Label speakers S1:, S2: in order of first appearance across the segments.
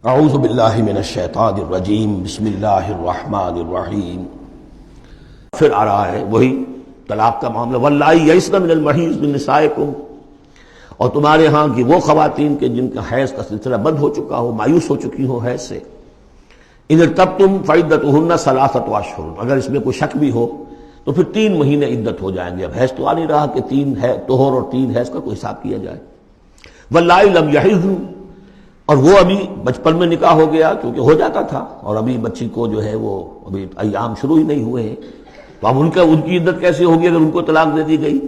S1: اعوذ باللہ من الشیطان الرجیم بسم اللہ الرحمن الرحیم۔ پھر آ رہا ہے وہی طلاق کا معاملہ، واللائی یئسن من المحیض من نسائکم، اور تمہارے ہاں کی وہ خواتین کے جن کا حیض کا سلسلہ بند ہو چکا ہو، مایوس ہو چکی ہو حیض سے، ان ارتبتم فعدتہن ثلاثۃ اشہر، اگر اس میں کوئی شک بھی ہو تو پھر 3 مہینے عدت ہو جائیں گے۔ اب حیض تو آ نہیں رہا کہ 3 ہے طہر اور 3 حیض کا کوئی حساب کیا جائے۔ واللائی لم یحضن، اور وہ ابھی بچپن میں نکاح ہو گیا کیونکہ ہو جاتا تھا، اور ابھی بچی کو جو ہے وہ ابھی ایام شروع ہی نہیں ہوئے ہیں، تو اب ان کی عدت کیسے ہوگی اگر ان کو طلاق دے دی گئی؟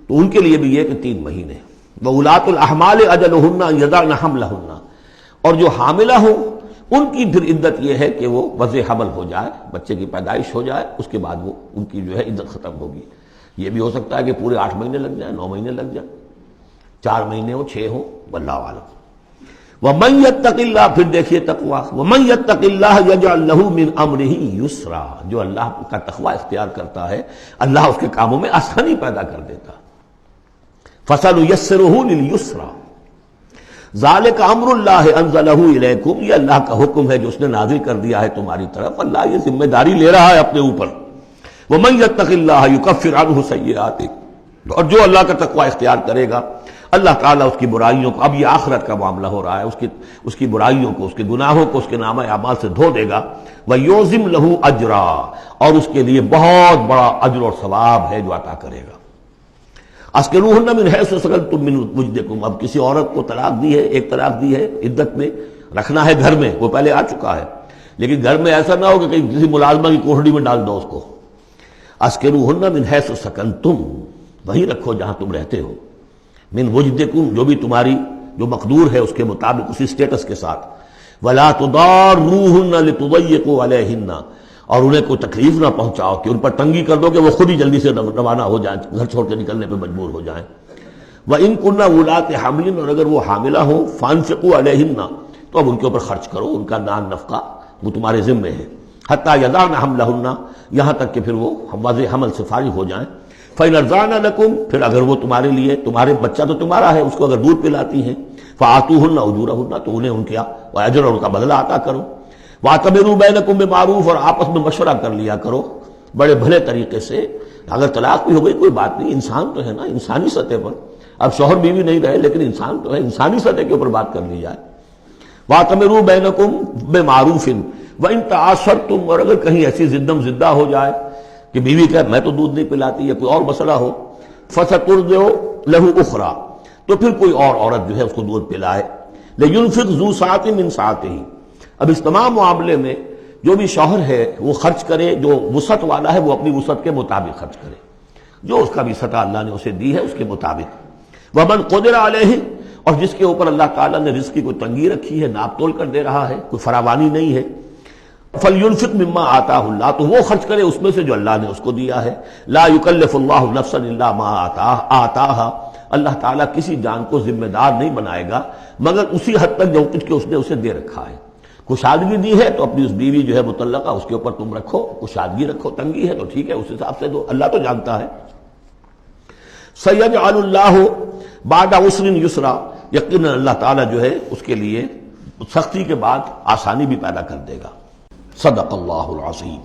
S1: تو ان کے لیے بھی یہ کہ 3 مہینے۔ وَأُولَاتُ الْأَحْمَالِ أَجَلُهُنَّ يَضَعْنَ حَمْلَهُنَّ، اور جو حاملہ ہوں ان کی پھر عدت یہ ہے کہ وہ وضع حمل ہو جائے، بچے کی پیدائش ہو جائے، اس کے بعد وہ ان کی جو ہے عدت ختم ہوگی۔ یہ بھی ہو سکتا ہے کہ پورے 8 مہینے لگ جائیں، 9 مہینے لگ جائیں، 4 مہینے ہو، 6 ہوں، واللہ اعلم۔ وَمَن يَتَّقِ اللَّهَ، پھر دیکھیے تقویٰ، وَمَن يَتَّقِ اللَّهَ يَجْعَل لَّهُ مِنْ أَمْرِهِ يُسْرًا، جو اللہ کا تقویٰ اختیار کرتا ہے اللہ اس کے کاموں میں آسانی پیدا کر دیتا۔ فَسَنُيَسِّرُهُ لِلْيُسْرَىٰ، ذَلِكَ أَمْرُ اللَّهِ أَنزَلَهُ إِلَيْكُمْ، یہ اللہ کا حکم ہے جو اس نے نازل کر دیا ہے تمہاری طرف، اللہ یہ ذمہ داری لے رہا ہے اپنے اوپر۔ وَمَن يَتَّقِ اللَّهَ يُكَفِّرْ عَنْهُ سَيِّئَاتِهِ، اور جو اللہ کا تقویٰ اختیار کرے گا اللہ تعالیٰ اس کی برائیوں کو، اب یہ آخرت کا معاملہ ہو رہا ہے، اس کی برائیوں کو، اس کے گناہوں کو اس کے نامہ اعمال سے دھو دے گا۔ وَيُعْظِمْ لَهُ أَجْرًا، اور اس کے لیے بہت بڑا اجر اور ثواب ہے جو عطا کرے گا۔ اسکنوہن من حیث سکنتم من وجدکم، اب کسی عورت کو طلاق دی ہے، ایک طلاق دی ہے، عدت میں رکھنا ہے گھر میں، وہ پہلے آ چکا ہے، لیکن گھر میں ایسا نہ ہو کہ کہیں کسی ملازمہ کی کوٹڑی میں ڈال دو اس کو۔ اسکنوہن من حیث سکنتم، وہی رکھو جہاں تم رہتے ہو، من وجدکم، جو بھی تمہاری جو مقدور ہے اس کے مطابق، اسی سٹیٹس کے ساتھ۔ ولا تضاروہن لتضیقوا علیہن، اور انہیں کوئی تکلیف نہ پہنچاؤ کہ ان پر تنگی کر دو کہ وہ خود ہی جلدی سے روانہ ہو جائیں، گھر چھوڑ کے نکلنے پہ مجبور ہو جائیں۔ وَإِن كُنَّ أُولَاتِ حَمْلٍ، اور اگر وہ حاملہ ہوں، فَأَنفِقُوا عَلَيْهِنَّ، تو اب ان کے اوپر خرچ کرو، ان کا نان نفقہ وہ تمہارے ذمے ہے۔ حَتَّى يَضَعْنَ حَمْلَهُنَّ، یہاں تک کہ پھر وہ وضع حمل سے فارغ ہو جائیں۔ فَإِنْ أَرْضَعْنَ لَكُمْ، پھر اگر وہ تمہارے لیے، تمہارے بچہ تو تمہارا ہے، اس کو اگر دودھ پلاتی ہیں، فَآتُوهُنَّ أُجُورَهُنَّ، تو انہیں ان کا اجر اور ان کا بدلہ عطا کرو۔ وَاعْتَمِرُوا بَيْنَكُمْ بِمَعْرُوفٍ، اور آپس میں مشورہ کر لیا کرو بڑے بھلے طریقے سے۔ اگر طلاق بھی ہو گئی کوئی بات نہیں، انسان تو ہے نا، انسانی سطح پر، اب شوہر بیوی نہیں رہے لیکن انسان تو ہے، انسانی سطح کے اوپر بات کر لی جائے۔ وَاعْتَمِرُوا بَيْنَكُمْ بِمَعْرُوفٍ وَإِن تَعَاثَرْتُمْ، اور اگر کہیں ایسی زدم زدہ ہو جائے کہ بیوی کہ میں تو دودھ نہیں پلاتی، یا کوئی اور مسئلہ ہو، فَسَتُرْضِعُ لَهُ أُخْرَىٰ، تو پھر کوئی اور عورت جو ہے اس کو دودھ پلائے۔ لِيُنْفِقْ ذُو سَعَةٍ مِّن سَعَتِهِ، اب اس تمام معاملے میں جو بھی شوہر ہے وہ خرچ کرے، جو وسعت والا ہے وہ اپنی وسعت کے مطابق خرچ کرے، جو اس کا بھی سطح اللہ نے اسے دی ہے اس کے مطابق۔ وَمَنْ قُدِرَ عَلَيْهِ، اور جس کے اوپر اللہ تعالیٰ نے رزق کی کوئی تنگی رکھی ہے، ناپ تول کر دے رہا ہے، کوئی فراوانی نہیں ہے، فَلْيُنْفِقْ مِمَّا آتَاهُ اللَّهُ، تو وہ خرچ کرے اس میں سے جو اللہ نے اس کو دیا ہے۔ لَا يُكَلِّفُ اللَّهُ نَفْسًا إِلَّا مَا آتَاهَا، اللہ تعالیٰ کسی جان کو ذمہ دار نہیں بنائے گا مگر اسی حد تک جو کچھ کہ اس نے اسے دے رکھا ہے۔ کشادگی دی ہے تو اپنی اس بیوی جو ہے مطلقہ، اس کے اوپر تم رکھو، کشادگی رکھو، تنگی ہے تو ٹھیک ہے اس حساب سے دو، اللہ تو جانتا ہے۔ سَيَجْعَلُ اللَّهُ بَعْدَ عُسْرٍ يُسْرًا، یقیناً اللہ تعالیٰ جو ہے اس کے لیے سختی کے بعد آسانی بھی پیدا کر دے گا۔ صدق اللہ العظیم۔